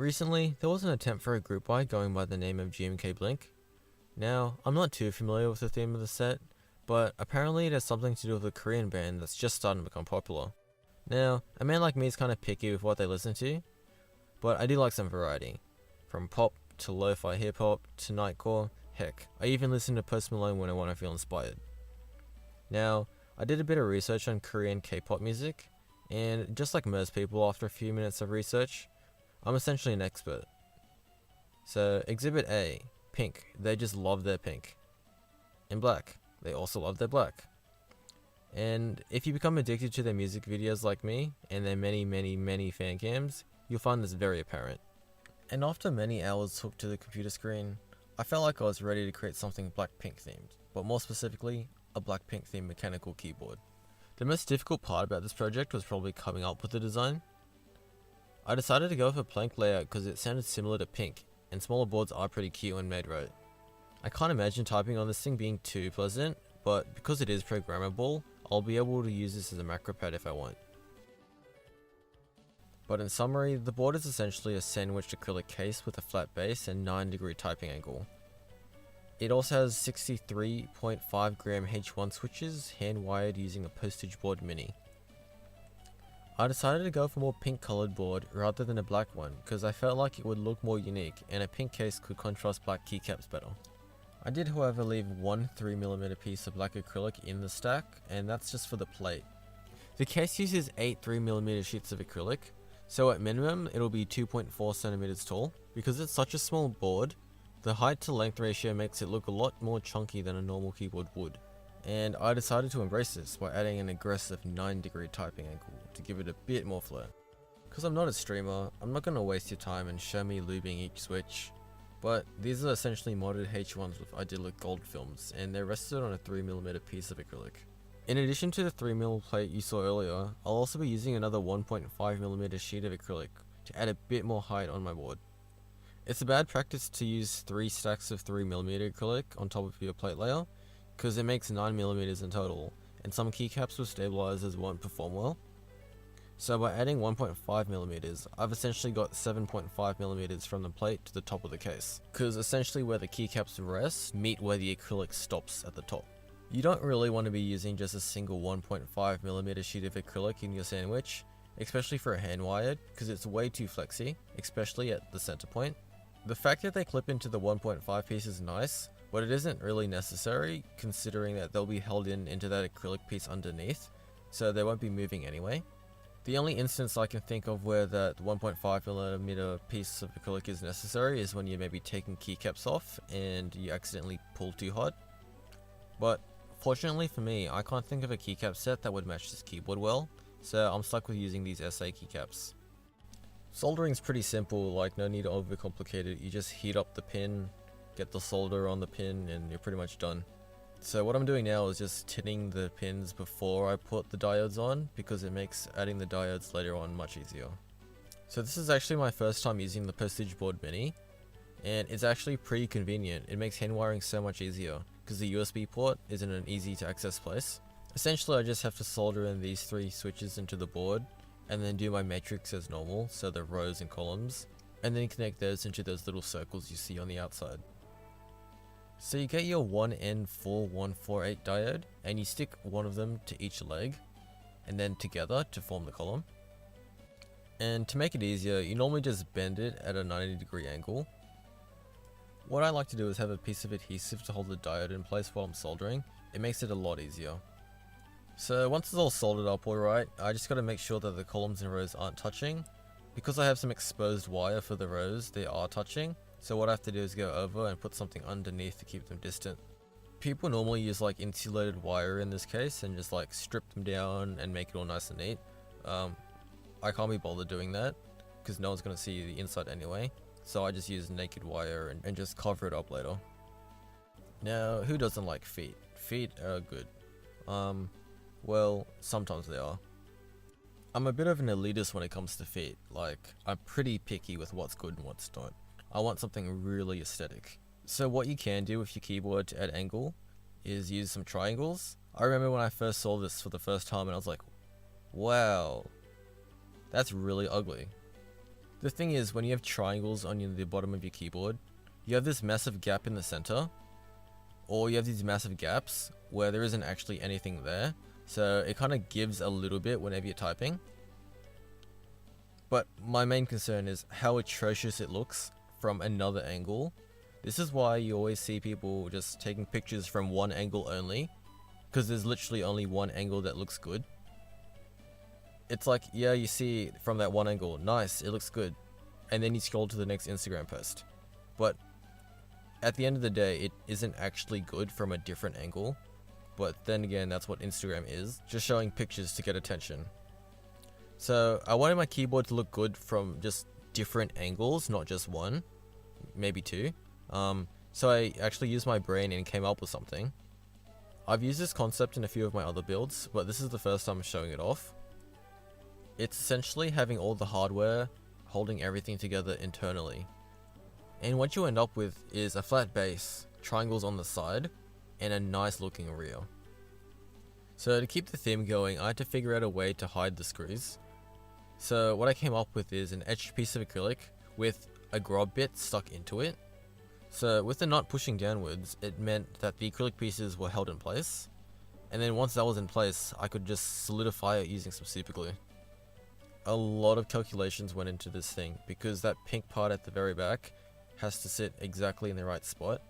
Recently, there was an attempt for a group buy going by the name of GMK Blink. Now, I'm not too familiar with the theme of the set, but apparently it has something to do with a Korean band that's just starting to become popular. Now, a man like me is kind of picky with what they listen to, but I do like some variety. From pop to lo-fi hip-hop to nightcore, heck, I even listen to Post Malone when I want to feel inspired. Now, I did a bit of research on Korean K-pop music, and just like most people after a few minutes of research, I'm essentially an expert. So, Exhibit A, pink, they just love their pink. And black, they also love their black. And if you become addicted to their music videos like me, and their many fan cams, you'll find this very apparent. And after many hours hooked to the computer screen, I felt like I was ready to create something BlackPink themed, but more specifically, a BlackPink themed mechanical keyboard. The most difficult part about this project was probably coming up with the design. I decided to go with a plank layout because it sounded similar to pink, and smaller boards are pretty cute when made right. I can't imagine typing on this thing being too pleasant, but because it is programmable, I'll be able to use this as a macro pad if I want. But in summary, the board is essentially a sandwiched acrylic case with a flat base and 9-degree typing angle. It also has 63.5 gram H1 switches, hand wired using a Postage board mini. I decided to go for a more pink coloured board rather than a black one because I felt like it would look more unique and a pink case could contrast black keycaps better. I did however leave one 3mm piece of black acrylic in the stack, and that's just for the plate. The case uses 8 3mm sheets of acrylic, so at minimum it'll be 2.4cm tall. Because it's such a small board, the height to length ratio makes it look a lot more chunky than a normal keyboard would. And I decided to embrace this by adding an aggressive 9-degree typing angle to give it a bit more flair. Because I'm not a streamer, I'm not going to waste your time and show me lubing each switch, but these are essentially modded H1s with Idyllic Films, and they're rested on a 3mm piece of acrylic. In addition to the 3mm plate you saw earlier, I'll also be using another 1.5mm sheet of acrylic to add a bit more height on my board. It's a bad practice to use 3 stacks of 3mm acrylic on top of your plate layer, because it makes 9mm in total, and some keycaps with stabilizers won't perform well. So by adding 1.5mm, I've essentially got 7.5mm from the plate to the top of the case, because essentially where the keycaps rest meet where the acrylic stops at the top. You don't really want to be using just a single 1.5mm sheet of acrylic in your sandwich, especially for a hand wired, because it's way too flexy, especially at the center point. The fact that they clip into the 1.5 piece is nice, but it isn't really necessary considering that they'll be held into that acrylic piece underneath, so they won't be moving anyway. The only instance I can think of where that 1.5mm piece of acrylic is necessary is when you're maybe taking keycaps off and you accidentally pull too hard. But fortunately for me, I can't think of a keycap set that would match this keyboard well, so I'm stuck with using these SA keycaps. Soldering's pretty simple, like no need to overcomplicate it. You just heat up the pin, get the solder on the pin, and you're pretty much done. So what I'm doing now is just tinning the pins before I put the diodes on, because it makes adding the diodes later on much easier. So this is actually my first time using the Postage board mini, and it's actually pretty convenient. It makes hand wiring so much easier, because the USB port is in an easy to access place. Essentially I just have to solder in these 3 switches into the board, and then do my matrix as normal, so the rows and columns, and then connect those into those little circles you see on the outside. So you get your 1N4148 diode, and you stick one of them to each leg, and then together to form the column. And to make it easier, you normally just bend it at a 90-degree angle. What I like to do is have a piece of adhesive to hold the diode in place while I'm soldering. It makes it a lot easier. So once it's all soldered up alright, I just gotta make sure that the columns and rows aren't touching. Because I have some exposed wire for the rows, they are touching. So what I have to do is go over and put something underneath to keep them distant. People normally use like insulated wire in this case and just like strip them down and make it all nice and neat. I can't be bothered doing that because no one's gonna see the inside anyway. So I just use naked wire and just cover it up later. Now, who doesn't like feet? Feet are good. Well, sometimes they are. I'm a bit of an elitist when it comes to feet. Like, I'm pretty picky with what's good and what's not. I want something really aesthetic. So what you can do with your keyboard to add angle is use some triangles. I remember when I first saw this for the first time and I was like, wow, that's really ugly. The thing is, when you have triangles on the bottom of your keyboard, you have this massive gap in the center, or you have these massive gaps where there isn't actually anything there, so it kind of gives a little bit whenever you're typing. But my main concern is how atrocious it looks from another angle. This is why you always see people just taking pictures from one angle only, because there's literally only one angle that looks good. It's like, yeah, you see from that one angle, nice, it looks good, and then you scroll to the next Instagram post. But at the end of the day, it isn't actually good from a different angle. But then again, that's what Instagram is, just showing pictures to get attention. So I wanted my keyboard to look good from just different angles, not just one, maybe two. So I actually used my brain and came up with something. I've used this concept in a few of my other builds, but this is the first time I'm showing it off. It's essentially having all the hardware holding everything together internally. And what you end up with is a flat base, triangles on the side, and a nice looking rear. So to keep the theme going, I had to figure out a way to hide the screws. So what I came up with is an etched piece of acrylic with a grob bit stuck into it. So with the nut pushing downwards, it meant that the acrylic pieces were held in place. And then once that was in place, I could just solidify it using some super glue. A lot of calculations went into this thing because that pink part at the very back has to sit exactly in the right spot,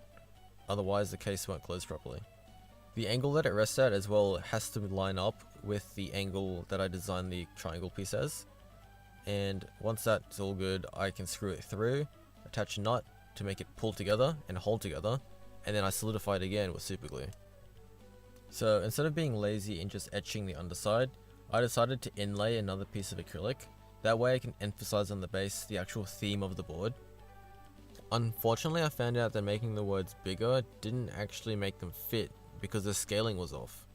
otherwise the case won't close properly. The angle that it rests at as well has to line up with the angle that I designed the triangle piece as, and once that's all good, I can screw it through, attach a nut to make it pull together and hold together, and then I solidify it again with super glue. So instead of being lazy and just etching the underside, I decided to inlay another piece of acrylic. That way I can emphasize on the base the actual theme of the board. Unfortunately, I found out that making the words bigger didn't actually make them fit because the scaling was off.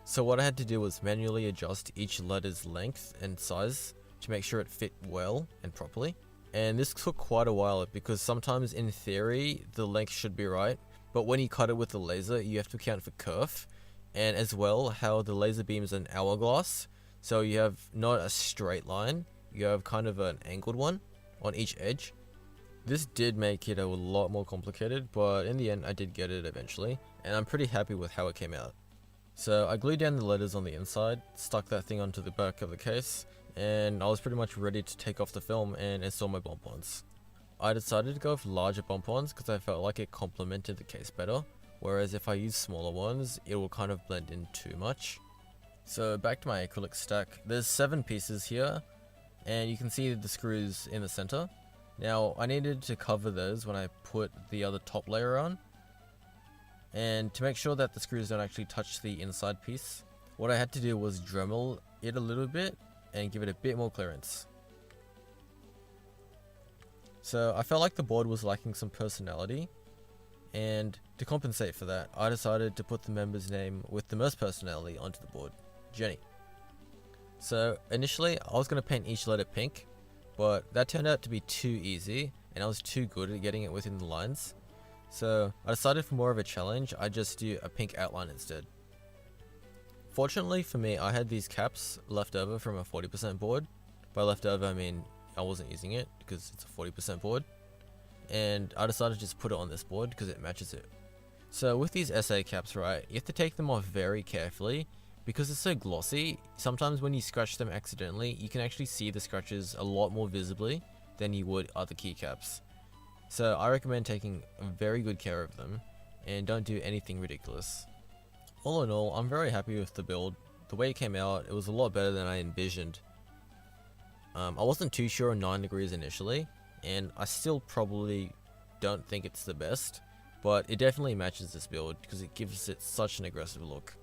So what I had to do was manually adjust each letter's length and size to make sure it fit well and properly. And this took quite a while because sometimes in theory the length should be right, but when you cut it with the laser you have to account for kerf, and as well how the laser beam is an hourglass, so you have not a straight line, you have kind of an angled one on each edge. This did make it a lot more complicated, but in the end I did get it eventually, and I'm pretty happy with how it came out. So I glued down the letters on the inside, stuck that thing onto the back of the case, and I was pretty much ready to take off the film and install my bump-ons. I decided to go with larger bump-ons because I felt like it complemented the case better, whereas if I use smaller ones, it will kind of blend in too much. So back to my acrylic stack, there's 7 pieces here, and you can see the screws in the center. Now I needed to cover those when I put the other top layer on, and to make sure that the screws don't actually touch the inside piece, what I had to do was Dremel it a little bit and give it a bit more clearance. So I felt like the board was lacking some personality, and to compensate for that, I decided to put the member's name with the most personality onto the board, Jenny. So initially I was going to paint each letter pink, but that turned out to be too easy and I was too good at getting it within the lines. So I decided for more of a challenge, I'd just do a pink outline instead. Fortunately for me, I had these caps left over from a 40% board. By left over I mean I wasn't using it because it's a 40% board. And I decided to just put it on this board because it matches it. So with these SA caps, right, you have to take them off very carefully because it's so glossy. Sometimes when you scratch them accidentally, you can actually see the scratches a lot more visibly than you would other keycaps. So I recommend taking very good care of them and don't do anything ridiculous. All in all, I'm very happy with the build. The way it came out, it was a lot better than I envisioned. I wasn't too sure on 9 degrees initially, and I still probably don't think it's the best, but it definitely matches this build because it gives it such an aggressive look.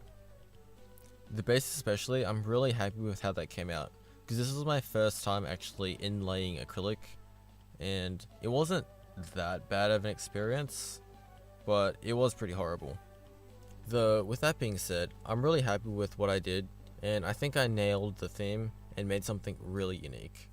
The base especially, I'm really happy with how that came out because this was my first time actually inlaying acrylic, and it wasn't that bad of an experience, but it was pretty horrible. Though with that being said, I'm really happy with what I did, and I think I nailed the theme and made something really unique.